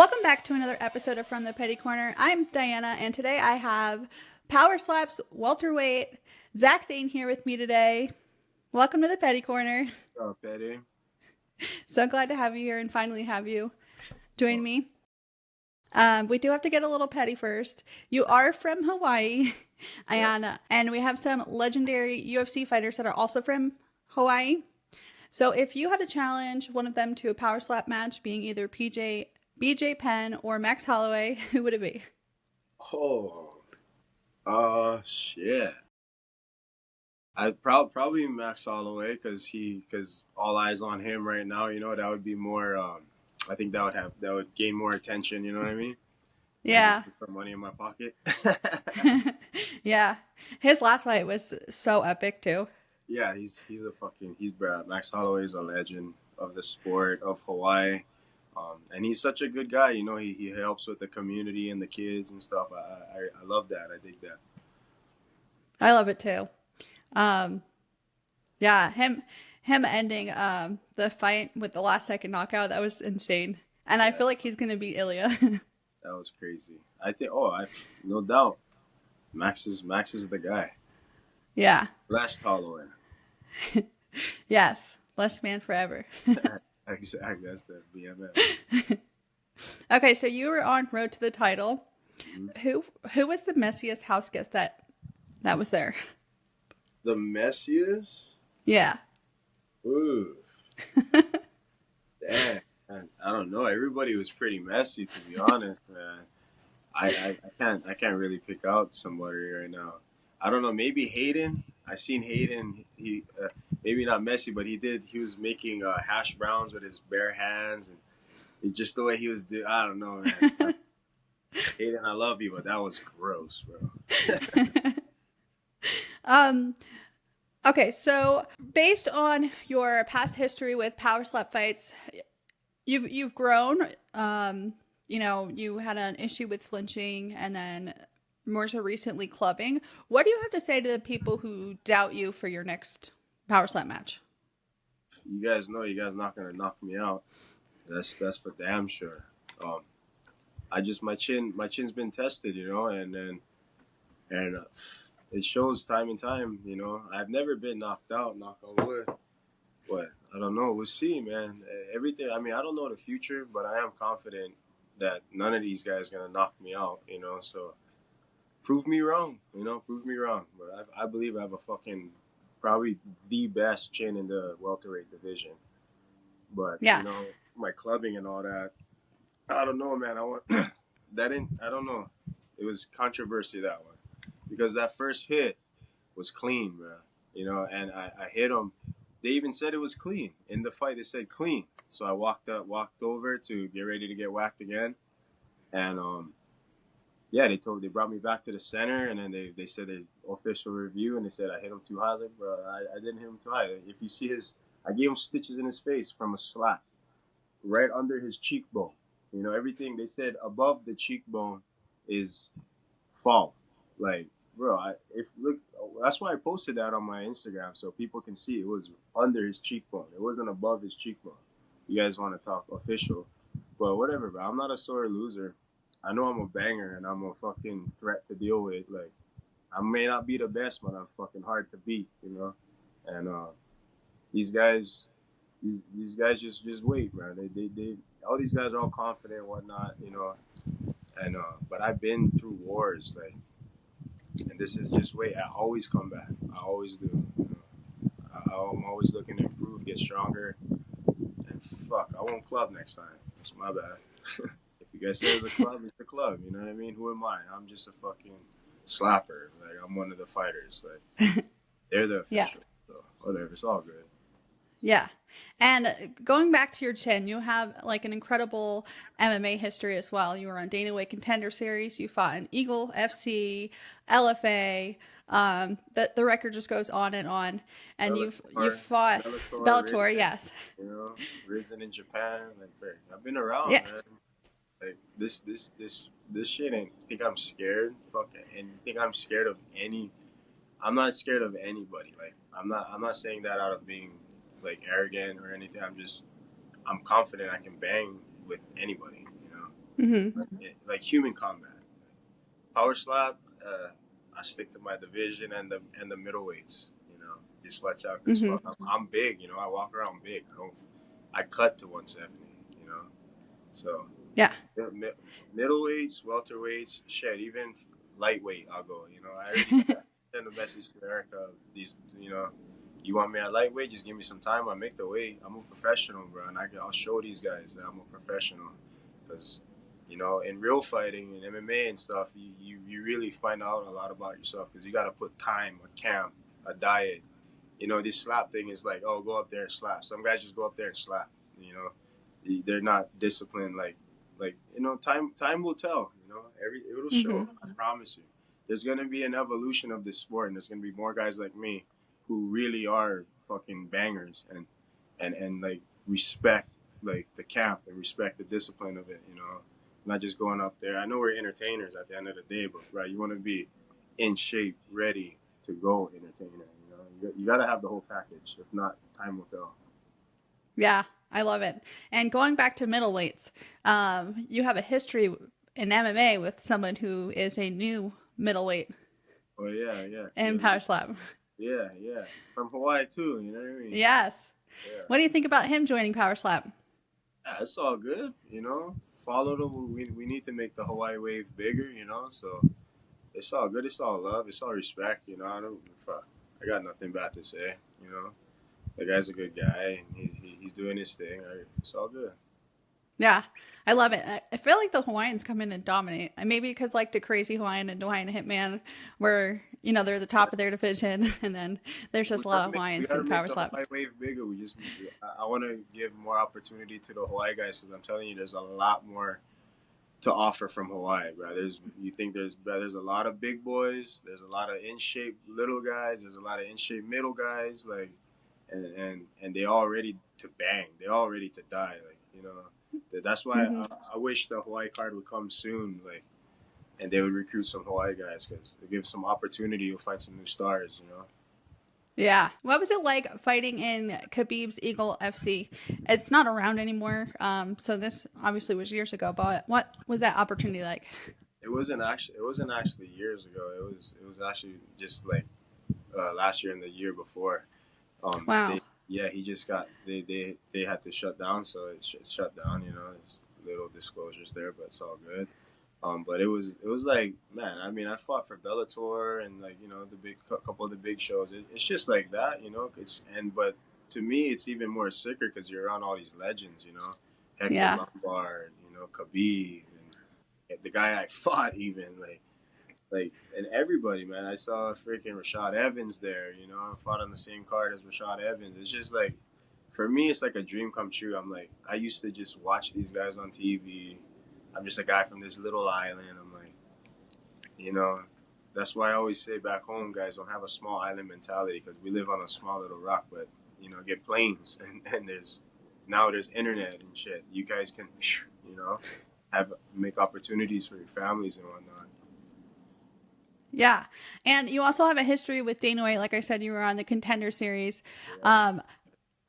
Welcome back to another episode of From the Petty Corner. I'm Diana, and today I have Power Slaps welterweight Zane here with me today. Welcome to the Petty Corner. Oh, Betty. So glad to have you here and finally have you join me. We do have to get a little petty first. You are from Hawaii, and we have some legendary UFC fighters that are also from Hawaii. So if you had to challenge one of them to a power slap match, being either BJ Penn or Max Holloway, who would it be? Shit. I'd probably Max Holloway because all eyes on him right now. You know that would be more. I think that would gain more attention. You know what I mean? Yeah. Put money in my pocket. Yeah. His last fight was so epic too. Yeah, he's Brad. Max Holloway is a legend of the sport of Hawaii. And he's such a good guy, you know. He helps with the community and the kids and stuff. I love that. I dig that. I love it too. Yeah, him ending the fight with the last second knockout, that was insane. And I feel like he's gonna beat Ilya. That was crazy. I think. No doubt. Max is the guy. Yeah. Last Holloway. Yes. Last man forever. Exactly. That's the BMF. Okay, so you were on Road to the Title. Mm-hmm. Who was the messiest house guest that was there? The messiest? Yeah. Ooh. Damn. I don't know. Everybody was pretty messy, to be honest, man. I can't really pick out somebody right now. I don't know. Maybe Hayden. I seen Hayden. He maybe not messy, but he was making hash browns with his bare hands, and just the way he was doing. I don't know, man. Hayden, I love you, but that was gross, bro. Okay, so based on your past history with power slap fights, you've grown. You know, you had an issue with flinching, and then more so recently clubbing. What do you have to say to the people who doubt you for your next power slap match? You guys know you guys not gonna knock me out. That's for damn sure. My chin's been tested, you know, and it shows time and time, you know. I've never been knocked out, knock on wood. But I don't know. We'll see, man. Everything. I mean, I don't know the future, but I am confident that none of these guys are gonna knock me out, you know. So prove me wrong, you know. Prove me wrong. But I believe I have a fucking probably the best chin in the welterweight division. But Yeah. you know, my clubbing and all that. I don't know, man. I don't know. It was controversy, that one, because that first hit was clean, man. You know, and I hit him. They even said it was clean in the fight. They said clean. So I walked over to get ready to get whacked again, and yeah, they brought me back to the center, and then they said a official review, and they said I hit him too high. I was like, bro, I didn't hit him too high. If you see I gave him stitches in his face from a slap, right under his cheekbone. You know, everything they said above the cheekbone is fault. Like, bro, that's why I posted that on my Instagram so people can see it was under his cheekbone. It wasn't above his cheekbone. You guys want to talk official, but whatever, bro. I'm not a sore loser. I know I'm a banger and I'm a fucking threat to deal with. Like, I may not be the best, but I'm fucking hard to beat, you know. And these guys just wait, man. They all these guys are all confident and whatnot, you know. And but I've been through wars, like, and this is just wait. I always come back. I always do. You know? I'm always looking to improve, get stronger. And fuck, I won't club next time. It's my bad. If you guys say it's a club, it's a club. You know what I mean? Who am I? I'm just a fucking slapper. Like, I'm one of the fighters. Like, they're the official. Yeah. So whatever, it's all good. Yeah. And going back to your chin, you have like an incredible MMA history as well. You were on Dana White Contender Series. You fought in Eagle, FC, LFA. The record just goes on and on. And you've fought Bellator, Risen, yes. You know, risen in Japan. Like, I've been around, Yeah. man. Like, this shit ain't. Think I'm scared? Fuck it. And you think I'm scared of any? I'm not scared of anybody. Like, I'm not saying that out of being like arrogant or anything. I'm confident I can bang with anybody, you know. Mm-hmm. like human combat. Power slap, I stick to my division and the middleweights. You know, just watch out because Mm-hmm. fuck, I'm big. You know, I walk around big. I cut to 170. You know, so Yeah. yeah, middleweights, welterweights, shit, even lightweight. I'll go. You know, I already sent a message to Erica. These, you know, you want me at lightweight? Just give me some time. I'll make the weight. I'm a professional, bro, and I'll show these guys that I'm a professional. Because, you know, in real fighting and MMA and stuff, you really find out a lot about yourself because you got to put time, a camp, a diet. You know, this slap thing is like, oh, go up there and slap. Some guys just go up there and slap. You know, they're not disciplined. Like you know, time will tell. You know, it'll Mm-hmm. show. I promise you. There's gonna be an evolution of this sport, and there's gonna be more guys like me who really are fucking bangers and like respect like the camp and respect the discipline of it. You know, not just going up there. I know we're entertainers at the end of the day, but right, you want to be in shape, ready to go entertainer. You know, you got to have the whole package. If not, time will tell. Yeah, I love it. And going back to middleweights, you have a history in MMA with someone who is a new middleweight Oh yeah, yeah, in Power Slap. yeah. From Hawaii too. You know what I mean? Yes. Yeah. What do you think about him joining Power Slap? Yeah, it's all good. You know, follow the. We need to make the Hawaii wave bigger. You know, so it's all good. It's all love. It's all respect. You know, I got nothing bad to say. You know, the guy's a good guy and he's doing his thing. It's all good. Yeah, I love it. I feel like the Hawaiians come in and dominate. And maybe because like the crazy Hawaiian and Hawaiian Hitman, where they're the top of their division, and then there's just a lot of We Hawaiians gotta in make Power the Slap. Hawaii wave bigger. I want to give more opportunity to the Hawaii guys because I'm telling you, there's a lot more to offer from Hawaii, bro. There's a lot of big boys. There's a lot of in shape little guys. There's a lot of in shape middle guys. Like, and they all ready to bang. They all ready to die. Like, you know. That's why Hmm. I wish the Hawaii card would come soon. Like, and they would recruit some Hawaii guys because they give some opportunity. You'll find some new stars. You know. Yeah. What was it like fighting in Khabib's Eagle FC? It's not around anymore. So this obviously was years ago, but what was that opportunity like? It wasn't actually years ago. It was actually just like last year and the year before. Wow. They yeah he just got they had to shut down, so it's shut down. You know, there's little disclosures there, but it's all good. But it was like, man. I mean, I fought for Bellator and like, you know, the big couple of the big shows. It's just like that, you know. But to me, it's even more sicker because you're around all these legends, you know, Hector Yeah. Lombard, you know, Khabib, and the guy I fought even and everybody, man. I saw freaking Rashad Evans there, you know. I fought on the same card as Rashad Evans. It's just like, for me, it's like a dream come true. I'm like, I used to just watch these guys on TV. I'm just a guy from this little island. I'm like, you know, that's why I always say back home, guys, don't have a small island mentality because we live on a small little rock. But you know, get planes and there's internet and shit. You guys can, you know, make opportunities for your families and whatnot. Yeah. And you also have a history with Dana White. Like I said, you were on the Contender Series. Yeah.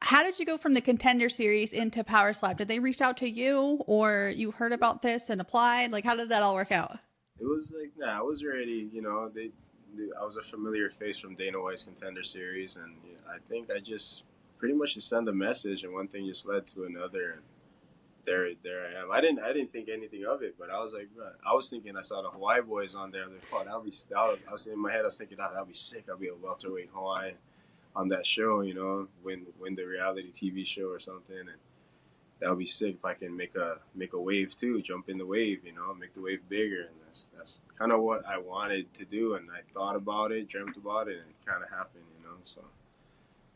How did you go from the Contender Series into Power Slap? Did they reach out to you or you heard about this and applied? Like, how did that all work out? It was like, nah, I was ready. You know, I was a familiar face from Dana White's Contender Series, and I think I just pretty much just sent a message, and one thing just led to another, and there I am. I didn't think anything of it, but I was like, man, I was thinking I saw the Hawaii boys on there. I was like, oh, I was in my head. I was thinking, oh, that'd be sick. I'll be a welterweight Hawaiian on that show, you know, win the reality TV show or something, and that would be sick if I can make a wave too, jump in the wave, you know, make the wave bigger, and that's kind of what I wanted to do, and I thought about it, dreamt about it, and it kind of happened, you know. So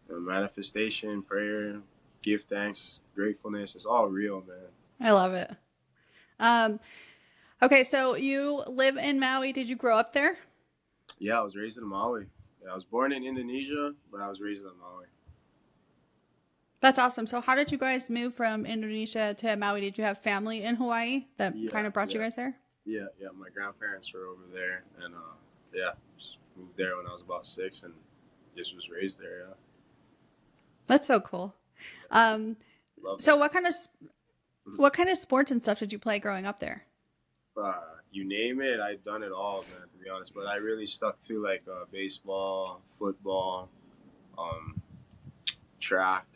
manifestation, prayer, give thanks, gratefulness, it's all real, man. I love it. Um, okay, so you live in Maui. Did you grow up there? Yeah, I was raised in Maui. Yeah, I was born in Indonesia, but I was raised in Maui. That's awesome. So how did you guys move from Indonesia to Maui? Did you have family in Hawaii that Yeah, kind of brought you yeah, guys there? yeah. My grandparents were over there, and yeah, just moved there when I was about 6, and just was raised there. Yeah, That's so cool. Um, love so that. what kind of What kind of sports and stuff did you play growing up there? You name it, I've done it all, man. To be honest, but I really stuck to like baseball, football, um, track.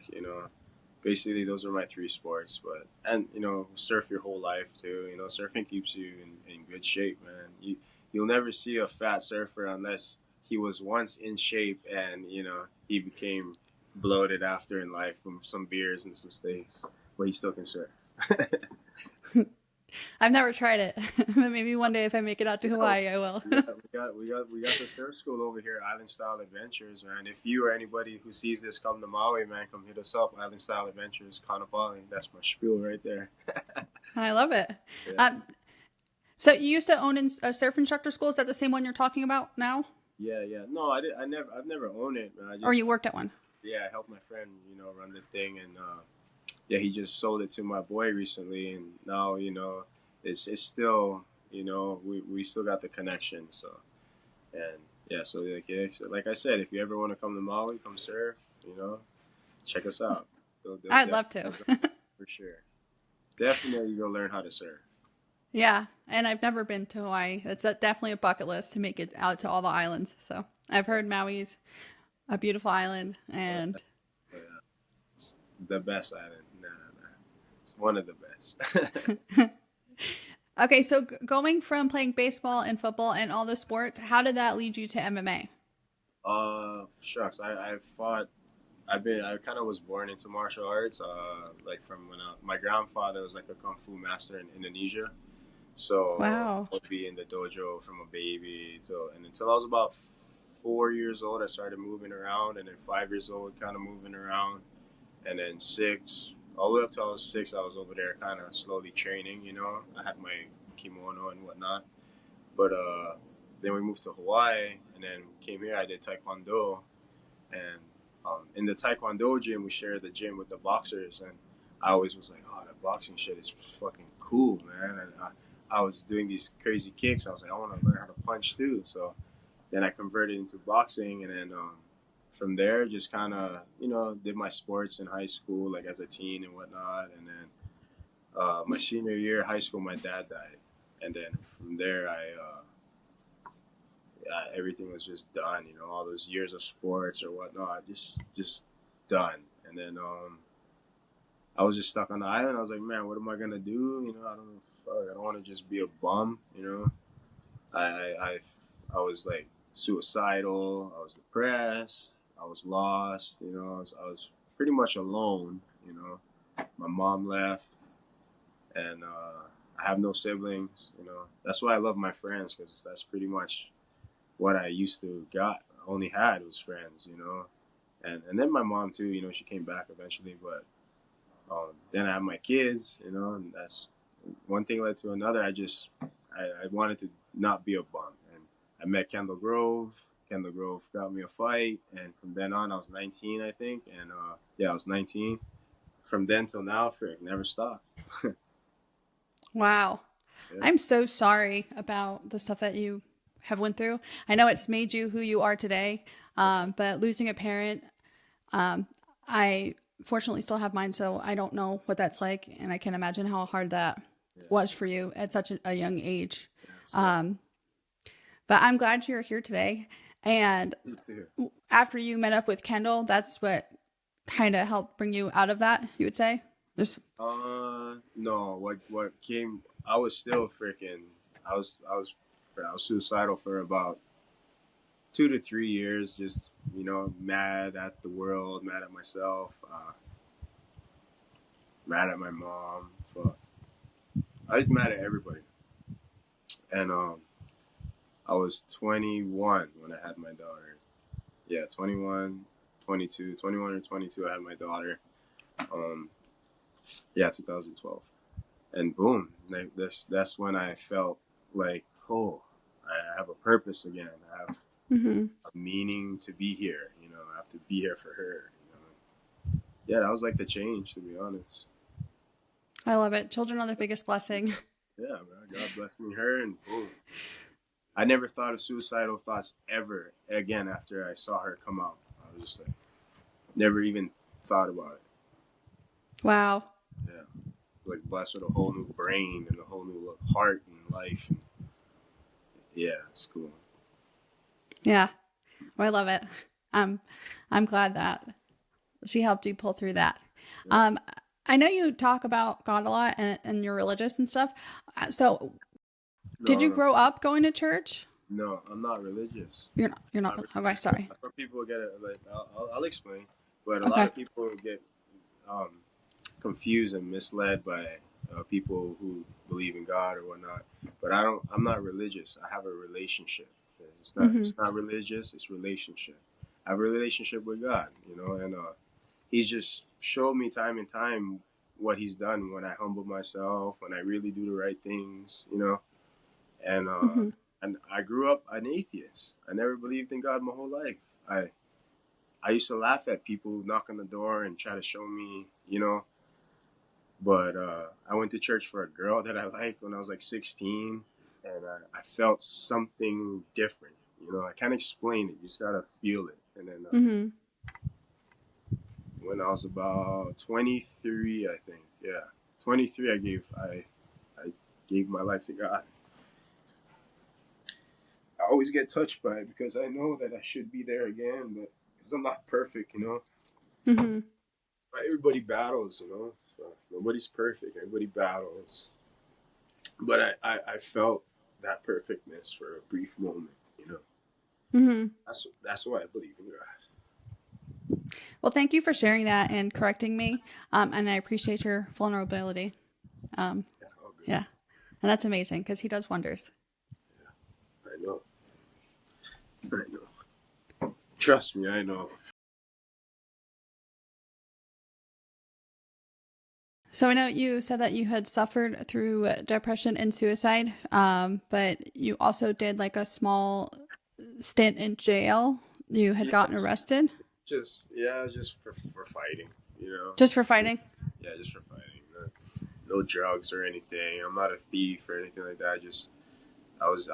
Basically those are my three sports. But and surf your whole life too. Surfing keeps you in good shape, man. You'll never see a fat surfer unless he was once in shape and he became bloated after in life from some beers and some steaks, but he still can surf. I've never tried it, but maybe one day if I make it out to Hawaii, I will. Yeah, we got the surf school over here, Island Style Adventures, man. If you or anybody who sees this come to Maui, man, come hit us up. Island Style Adventures, Kanapali. That's my spiel right there. I love it. Yeah. So you used to own a surf instructor school. Is that the same one you're talking about now? Yeah. No, I've never owned it, man. Or you worked at one? Yeah, I helped my friend, run the thing, and yeah, he just sold it to my boy recently, and now it's still we still got the connection. So and yeah, so like I said, if you ever want to come to Maui, come surf, check us out. I'd love to. For sure, definitely go learn how to surf. Yeah, and I've never been to Hawaii. It's definitely a bucket list to make it out to all the islands. So I've heard Maui's a beautiful island, and Yeah, it's the best island. Nah, it's one of the best. okay. So going from playing baseball and football and all the sports, how did that lead you to MMA? Shucks, I fought. I kind of was born into martial arts. Like from when my grandfather was like a kung fu master in Indonesia. So Wow. I would be in the dojo from a baby until I was about 4 years old. I started moving around, and then 5 years old, kind of moving around, and then six, all the way up till I was six, I was over there, kind of slowly training. I had my kimono and whatnot, but then we moved to Hawaii, and then came here. I did taekwondo, and in the taekwondo gym, we shared the gym with the boxers, and I always was like, oh, that boxing shit is fucking cool, man. And I was doing these crazy kicks. I was like, I want to learn how to punch too. So then I converted into boxing, and then from there, just kind of did my sports in high school, like as a teen and whatnot. And then my senior year of high school, my dad died, and then from there, everything was just done. All those years of sports or whatnot, just done. And then I was just stuck on the island. I was like, man, what am I gonna do? I don't know. Fuck, I don't want to just be a bum. I was like suicidal. I was depressed. I was lost. I was pretty much alone. My mom left, and I have no siblings. That's why I love my friends, because that's pretty much what I used to got. I only had was friends. And then my mom too. She came back eventually, but then I have my kids. And that's one thing led to another. I wanted to not be a bum, and I met Kendall Grove. Kendall Grove got me a fight, and from then on, I was 19, I think, and yeah, I was 19. From then till now, frick, never stopped. Wow. Yeah. I'm so sorry about the stuff that you have went through. I know it's made you who you are today, but losing a parent, I fortunately still have mine, so I don't know what that's like, and I can imagine how hard that was for you at such a young age. But I'm glad you're here today. And after you met up with Kendall, that's what kind of helped bring you out of that, you would say? No, what came, I was still freaking, I was suicidal for about 2 to 3 years, just, mad at the world, mad at myself, mad at my mom. I was mad at everybody. And I was 21 when I had my daughter. Yeah, 21 or 22, I had my daughter. Yeah, 2012. And boom, that's when I felt like, oh, I have a purpose again. I have a meaning to be here. I have to be here for her. Yeah, that was like the change, to be honest. I love it. Children are the biggest blessing. Yeah, man. God blessed me her, and boom. I never thought of suicidal thoughts ever again after I saw her come out. I was just like, never even thought about it. Wow. Yeah. like blessed with a whole new brain and a whole new heart and life. And yeah, it's cool. Yeah. Well, I love it. Um, I'm glad that she helped you pull through that. Yeah. Um, I know you talk about God a lot and you're religious and stuff. So did No, you no, grow up going to church? no. I'm not religious. You're not. Not Okay, religious. sorry. That's what people get it. Like, I'll explain. But a lot Okay. of people get um, confused and misled by people who believe in God or whatnot. But I don't. I'm not religious. I have a relationship. It's not. Mm-hmm. It's not religious. It's relationship. I have a relationship with God. And He's just showed me time and time what He's done when I humble myself, when I really do the right things. And Mm-hmm. and I grew up an atheist. I never believed in God my whole life. I used to laugh at people who knock on the door and try to show me. But I went to church for a girl that I liked when I was like 16, and I felt something different. I can't explain it. You just gotta feel it. And then Mm-hmm. when I was about 23, I think, yeah, 23, I gave my life to God. I always get touched by it because I know that I should be there again, but because I'm not perfect. Mm-hmm. Everybody battles. So nobody's perfect. Everybody battles. But I felt that perfectness for a brief moment. Mm-hmm. That's why I believe in God. Well, thank you for sharing that and correcting me. And I appreciate your vulnerability. Um, Yeah, all good. yeah. And that's amazing because he does wonders. I know. I know. Trust me, I know. So I know you said that you had suffered through depression and suicide, but you also did like a small stint in jail. You had Yeah, gotten arrested just for fighting. just for fighting. Yeah, just for fighting. No drugs or anything. I'm not a thief or anything like that. I was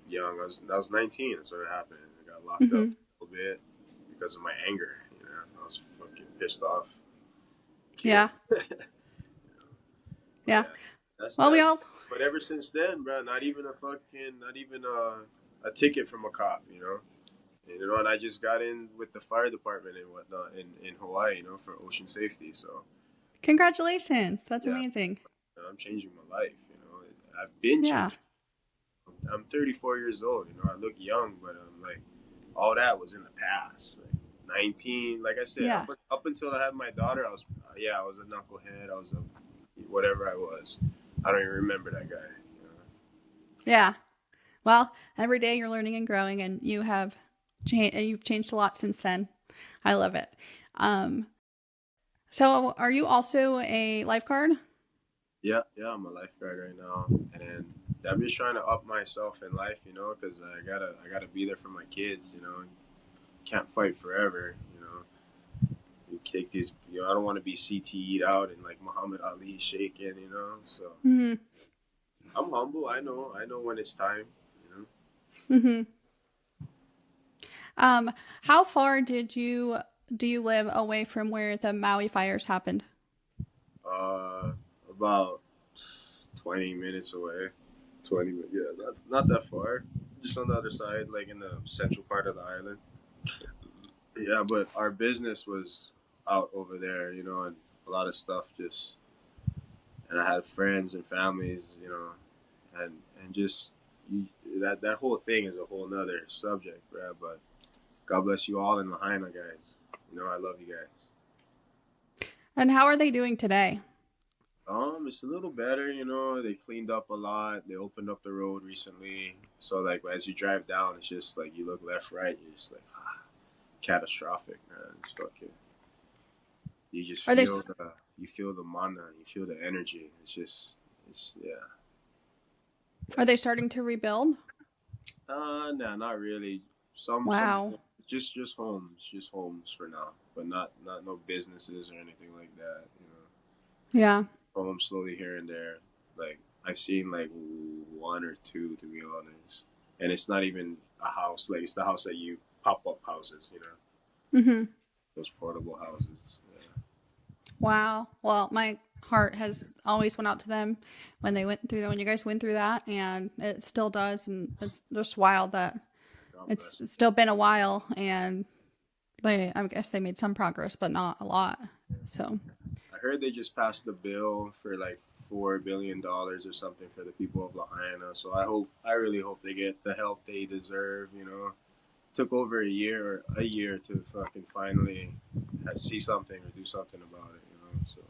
young. I was 19. That's what happened. I got locked up Mm-hmm. a little bit because of my anger. I was fucking pissed off. Kid. Yeah. But Yeah. yeah, that's Well, we that. all, But ever since then, bro, not even a ticket from a cop. And I just got in with the fire department and whatnot in Hawaii. For ocean safety. So congratulations. That's yeah, amazing. I'm changing my life. I've been Yeah. changing. I'm 34 years old. I look young, but I'm like, all that was in the past. Like 19, like I said, Yeah. up until I had my daughter, I was a knucklehead. I was a whatever I was. I don't even remember that guy. Yeah. Well, every day you're learning and growing, and you've changed a lot since then. I love it. Um, so are you also a lifeguard? Yeah, yeah, I'm a lifeguard right now, and I'm just trying to up myself in life, because I gotta be there for my kids. Can't fight forever. You take these. I don't want to be CTE'd out and like Muhammad Ali shaking. So Mm-hmm. I'm humble. I know when it's time. Mm-hmm. How far do you live away from where the Maui fires happened? Uh, about 20 minutes away. 20 minutes. Yeah, that's not that far. Just on the other side, like in the central part of the island. Yeah, but our business was out over there, and a lot of stuff and I had friends and families, and just you, that whole thing is a whole nother subject, bro. But God bless you all in Lahaina, guys. I love you guys. And how are they doing today? It's a little better. They cleaned up a lot. They opened up the road recently, so like as you drive down, it's just like you look left, right, you're just like catastrophic, man. It's fucking. You just Are they feel the mana, you feel the energy. It's yeah. are they starting to rebuild? No, not really. Some Wow. just homes for now, but not no businesses or anything like that. Yeah. Homes slowly here and there. Like I've seen like one or two, to be honest, and it's not even a house. Like it's the house that you pop up houses. Mm-hmm. Those portable houses. Yeah. Wow. Well, heart has always went out to them when they went through that, when you guys went through that, and it still does. And it's just wild that God bless. it's still been a while, and I guess they made some progress, but not a lot. So I heard they just passed the bill for like $4 billion or something for the people of Lahaina. So I really hope they get the help they deserve. You know, took over a year to fucking finally see something or do something about it. You know, so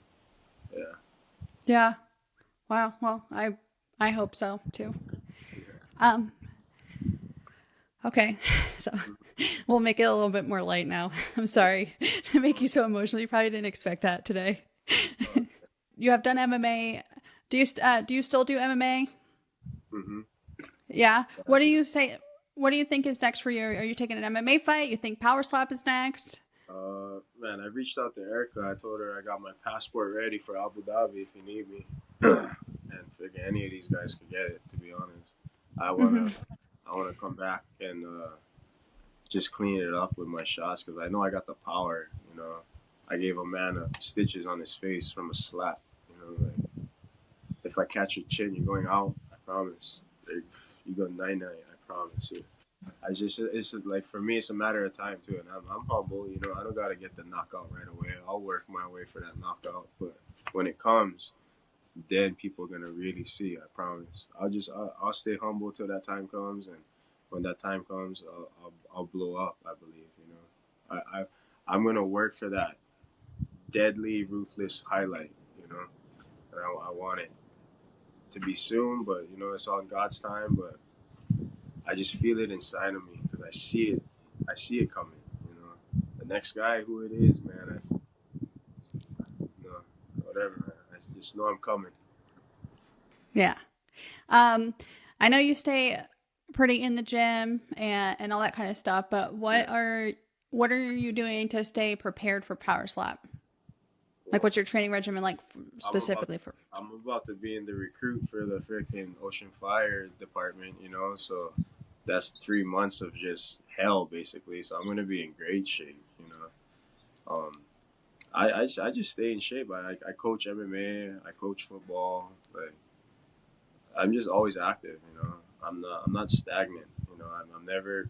yeah. yeah, wow. Well, I hope so too. Um, okay, so we'll make it a little bit more light now. I'm sorry to make you so emotional. You probably didn't expect that today. You have done MMA. Do you still do MMA? Mm-hmm. Yeah. I What do do. you say? What do you think is next for you? Are you taking an MMA fight? You think Power Slap is next? Man, I reached out to Erica. I told her I got my passport ready for Abu Dhabi if you need me, and figure any of these guys could get it. To be honest, I wanna, Mm-hmm. I wanna come back and just clean it up with my shots because I know I got the power. You know, I gave a man stitches on his face from a slap. You know, like if I catch your chin, you're going out. I promise. Like, you go 9-9. I promise you. It's like for me, it's a matter of time too, and I'm humble. You know, I don't gotta get the knockout right away. I'll work my way for that knockout, but when it comes, then people are gonna really see. I promise. I'll stay humble till that time comes, and when that time comes, I'll blow up. I believe. You know, I'm gonna work for that deadly, ruthless highlight. You know, and I want it to be soon, but you know, it's on God's time. But I just feel it inside of me because I see it. I see it coming. You know, the next guy, who it is, man. You know, whatever. Man. I just know I'm coming. Yeah. Um, I know you stay pretty in the gym and all that kind of stuff, but Yeah. what are you doing to stay prepared for Power Slap? Like, Well, what's your training regimen like I'm about. specifically for? I'm about to be in the recruit for the freaking Ocean Fire department. You know, so that's 3 months of just hell, basically. So I'm gonna be in great shape. You know. I just stay in shape. I coach MMA. I coach football. Like I'm just always active, you know. I'm not stagnant, you know. I'm never,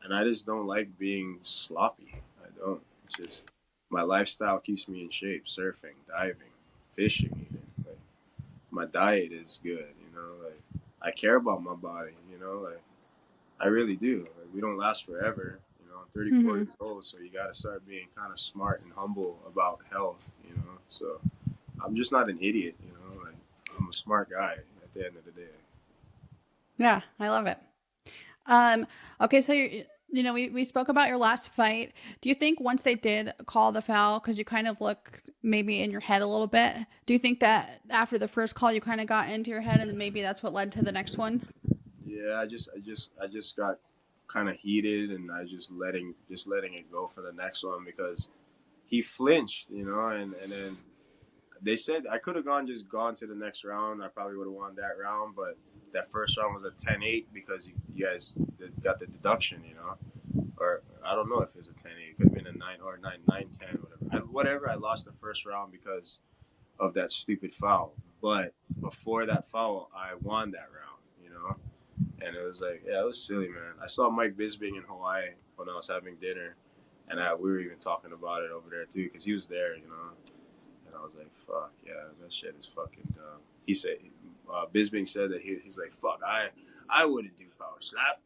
and I just don't like being sloppy. I don't. It's just my lifestyle keeps me in shape. Surfing, diving, fishing, even. Like my diet is good, you know. Like I care about my body, you know. Like I really do. Like we don't last forever, you know. I'm 34 Mm-hmm. years old, so you got to start being kind of smart and humble about health, you know. So I'm just not an idiot, you know. Like I'm a smart guy at the end of the day. Yeah, I love it. Um, okay, so we spoke about your last fight. Do you think once they did call the foul, because you kind of look maybe in your head a little bit, do you think that after the first call you kind of got into your head and then maybe that's what led to the next one? Yeah, I just got kind of heated, and I just letting it go for the next one because he flinched, you know, and then they said I could have gone to the next round. I probably would have won that round, but that first round was a 10-8 because you guys got the deduction, you know, or I don't know if it was a 10-8. It could have been a 9 or 9-10, whatever. I lost the first round because of that stupid foul, but before that foul, I won that round, you know. And it was like, yeah, it was silly, man. I saw Mike Bisping in Hawaii when I was having dinner, and we were even talking about it over there too, because he was there, you know. And I was like, fuck, yeah, that shit is fucking dumb. He said, Bisping said that he's like, fuck, I wouldn't do power slap.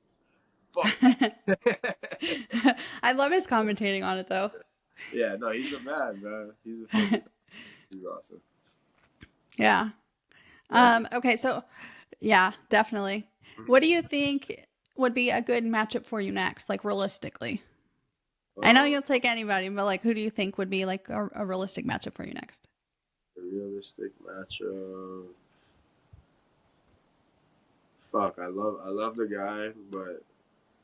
Fuck that. I love his commentating on it though. Yeah, no, he's a man, man. He's awesome. Yeah. Yeah. Okay, so yeah, definitely. What do you think would be a good matchup for you next, like realistically? I know Uh, you'll take anybody, but like, who do you think would be like a realistic matchup for you next? a realistic matchup. Fuck, I love the guy, but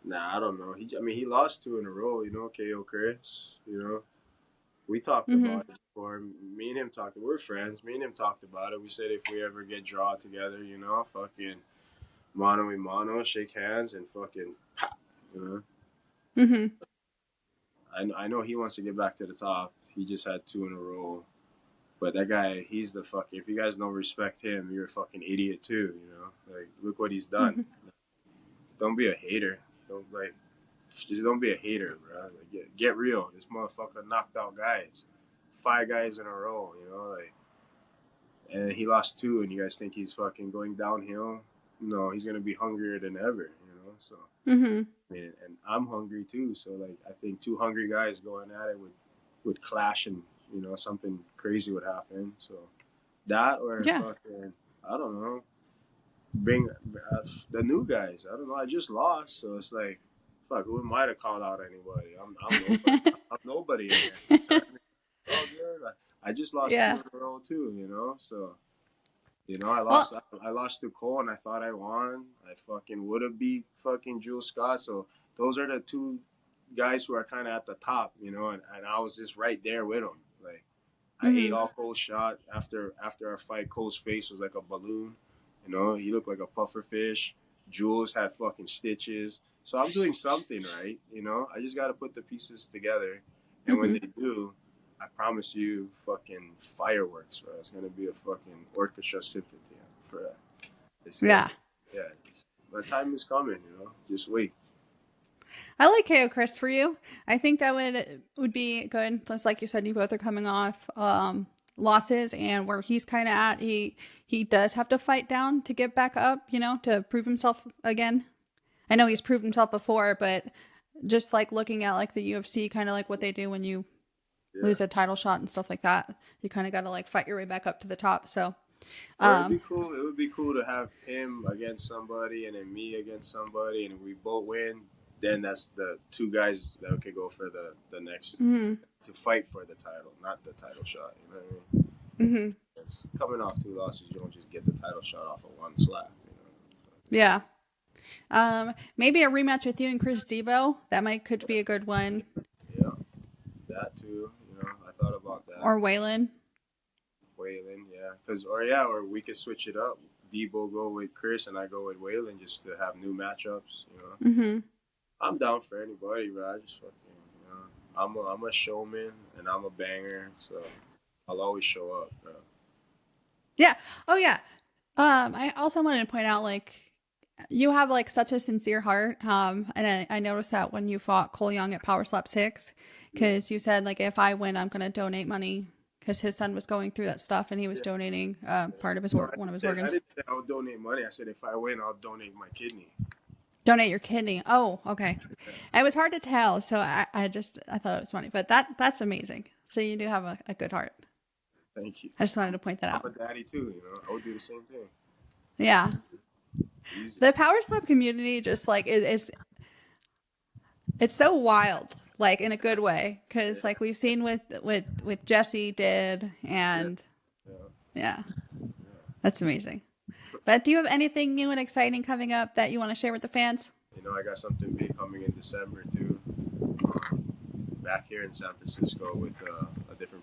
nah, I don't know. I mean, he lost two in a row. You know, KO Chris. You know, we talked Mm-hmm. about it before. Me and him talked. We're friends. Me and him talked about it. We said if we ever get draw together, you know, fucking mano a mano, shake hands and fucking, you know. Mm-hmm. I know he wants to get back to the top. He just had two in a row. But that guy, he's the fucking. If you guys don't respect him, you're a fucking idiot too. You know, like look what he's done. Don't be a hater. Just don't be a hater, bro. Like, get real. This motherfucker knocked out guys, 5 guys in a row. You know, like, and he lost 2, and you guys think he's fucking going downhill? No, he's gonna be hungrier than ever. You know, so I mean, and I'm hungry too. So like, I think 2 hungry guys going at it would clash, and you know, something crazy would happen. So that or fucking, I don't know, bring the new guys. I don't know. I just lost, so it's like, fuck, who am I to call out anybody? I'm nobody. I'm nobody in there. Oh, good. I just lost 2 in a row too, you know. So, you know, I lost to Cole, and I thought I won. I fucking would have beat fucking Jules Scott. So those are the 2 guys who are kind of at the top, you know, and I was just right there with them. Like, I ate all Cole's shot after our fight. Cole's face was like a balloon, you know. He looked like a puffer fish. Jules had fucking stitches. So I'm doing something right, you know. I just got to put the pieces together, and when they do, I promise you, fucking fireworks, bro. It's gonna be a fucking orchestra symphony for that. Yeah. The time is coming, you know. Just wait. I like KO Chris for you. I think that would be good. Plus, like you said, you both are coming off losses, and where he's kind of at, he does have to fight down to get back up, you know, to prove himself again. I know he's proved himself before, but just like looking at like the UFC, kind of like what they do when you lose a title shot and stuff like that, you kind of got to like fight your way back up to the top. So it would be cool to have him against somebody and then me against somebody, and if we both win, then that's the 2 guys that could go for the next to fight for the title, not the title shot. You know what I mean? Coming off 2 losses, you don't just get the title shot off of 1 slap. You know? So. Yeah. Maybe a rematch with you and Chris Debo. That could be a good one. Yeah, that too. You know, I thought about that. Or Waylon, yeah. Or we could switch it up. Debo go with Chris, and I go with Waylon, just to have new matchups. You know. I'm down for anybody, bro. I just fucking, you know, I'm a showman and I'm a banger, so I'll always show up, bro. Yeah. Oh yeah. I also wanted to point out, like, you have like such a sincere heart. And I noticed that when you fought Cole Young at Power Slap 6, because you said like, if I win, I'm gonna donate money, because his son was going through that stuff and he was donating part of his one of his organs. I didn't say I'll donate money. I said if I win, I'll donate my kidney. Donate your kidney. Oh, okay. It was hard to tell, so I thought it was funny, but that's amazing. So you do have a good heart. Thank you. I just wanted to point that out. I'm a daddy too, you know. I would do the same thing. Yeah. Easy. The Power Slap community just like it's so wild, like in a good way, because like we've seen with Jesse did, and yeah, that's amazing. But do you have anything new and exciting coming up that you want to share with the fans? You know, I got something big coming in December too. Back here in San Francisco with a different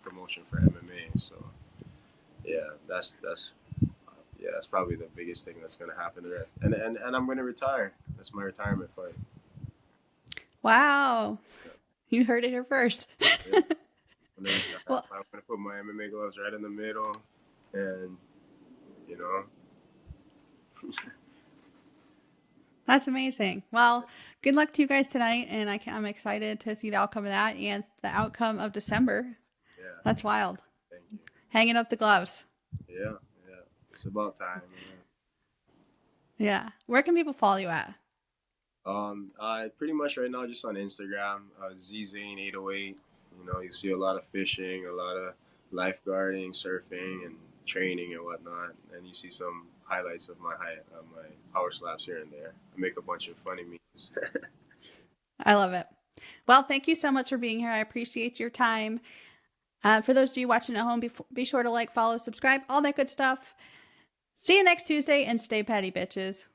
promotion for MMA. So yeah, that's probably the biggest thing that's going to happen there. And I'm going to retire. That's my retirement fight. Wow, you heard it here first. Yeah. Well, I'm going to put my MMA gloves right in the middle, and you know. That's amazing. Well, good luck to you guys tonight, and I'm excited to see the outcome of that and the outcome of December. Yeah. That's wild. Thank you. Hanging up the gloves. Yeah. It's about time. Yeah. Where can people follow you at? Pretty much right now just on Instagram, Zane 808. You know, you see a lot of fishing, a lot of lifeguarding, surfing, and training and whatnot, and you see some highlights of my power slaps here and there. I make a bunch of funny memes. I love it. Well, thank you so much for being here. I appreciate your time. For those of you watching at home, be sure to like, follow, subscribe, all that good stuff. See you next Tuesday, and stay petty, bitches.